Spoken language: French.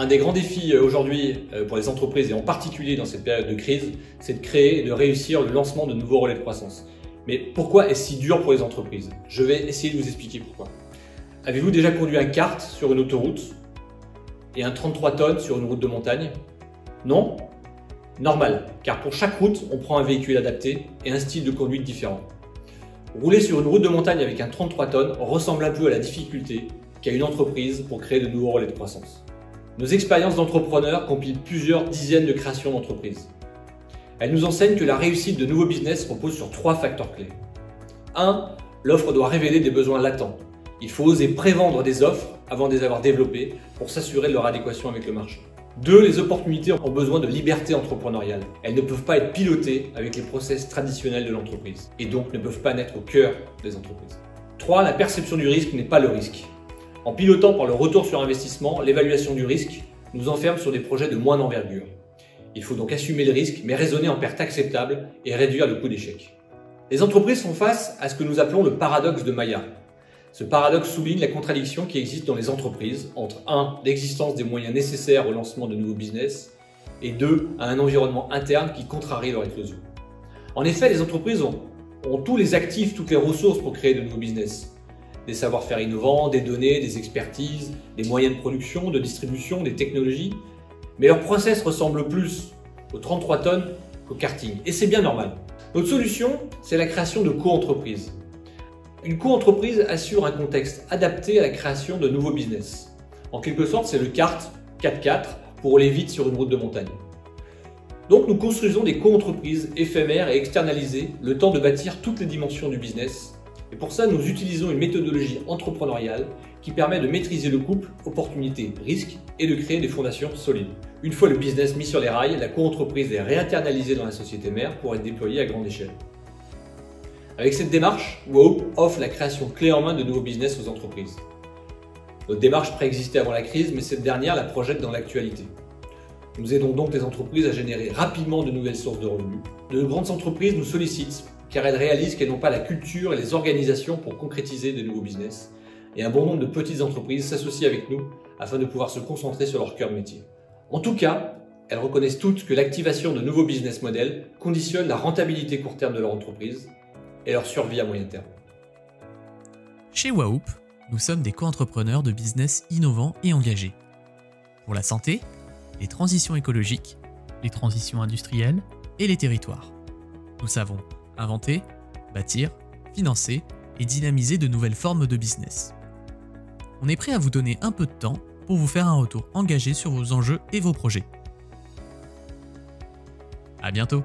Un des grands défis aujourd'hui pour les entreprises et en particulier dans cette période de crise, c'est de créer et de réussir le lancement de nouveaux relais de croissance. Mais pourquoi est-ce si dur pour les entreprises? Je vais essayer de vous expliquer pourquoi. Avez-vous déjà conduit un kart sur une autoroute et un 33 tonnes sur une route de montagne? Non? Normal, car pour chaque route, on prend un véhicule adapté et un style de conduite différent. Rouler sur une route de montagne avec un 33 tonnes ressemble un peu à la difficulté qu'a une entreprise pour créer de nouveaux relais de croissance. Nos expériences d'entrepreneurs compilent plusieurs dizaines de créations d'entreprises. Elles nous enseignent que la réussite de nouveaux business repose sur 3 facteurs clés. 1. L'offre doit révéler des besoins latents. Il faut oser prévendre des offres avant de les avoir développées pour s'assurer de leur adéquation avec le marché. 2. Les opportunités ont besoin de liberté entrepreneuriale. Elles ne peuvent pas être pilotées avec les process traditionnels de l'entreprise et donc ne peuvent pas naître au cœur des entreprises. 3. La perception du risque n'est pas le risque. En pilotant par le retour sur investissement, l'évaluation du risque nous enferme sur des projets de moindre envergure. Il faut donc assumer le risque, mais raisonner en perte acceptable et réduire le coût d'échec. Les entreprises font face à ce que nous appelons le paradoxe de Maillard. Ce paradoxe souligne la contradiction qui existe dans les entreprises entre 1. L'existence des moyens nécessaires au lancement de nouveaux business et 2. Un environnement interne qui contrarie leur éclosion. En effet, les entreprises ont tous les actifs, toutes les ressources pour créer de nouveaux business. Des savoir-faire innovants, des données, des expertises, des moyens de production, de distribution, des technologies. Mais leur process ressemble plus aux 33 tonnes qu'au karting. Et c'est bien normal. Notre solution, c'est la création de co-entreprises. Une co-entreprise assure un contexte adapté à la création de nouveaux business. En quelque sorte, c'est le kart 4x4 pour rouler vite sur une route de montagne. Donc nous construisons des co-entreprises éphémères et externalisées le temps de bâtir toutes les dimensions du business. Et pour ça, nous utilisons une méthodologie entrepreneuriale qui permet de maîtriser le couple opportunité-risque et de créer des fondations solides. Une fois le business mis sur les rails, la co-entreprise est réinternalisée dans la société mère pour être déployée à grande échelle. Avec cette démarche, Wahoo offre la création clé en main de nouveaux business aux entreprises. Notre démarche préexistait avant la crise, mais cette dernière la projette dans l'actualité. Nous aidons donc les entreprises à générer rapidement de nouvelles sources de revenus. De grandes entreprises nous sollicitent car elles réalisent qu'elles n'ont pas la culture et les organisations pour concrétiser de nouveaux business. Et un bon nombre de petites entreprises s'associent avec nous afin de pouvoir se concentrer sur leur cœur de métier. En tout cas, elles reconnaissent toutes que l'activation de nouveaux business models conditionne la rentabilité court terme de leur entreprise et leur survie à moyen terme. Chez Wahoo, nous sommes des co-entrepreneurs de business innovants et engagés. Pour la santé, les transitions écologiques, les transitions industrielles et les territoires. Nous savons inventer, bâtir, financer et dynamiser de nouvelles formes de business. On est prêt à vous donner un peu de temps pour vous faire un retour engagé sur vos enjeux et vos projets. À bientôt!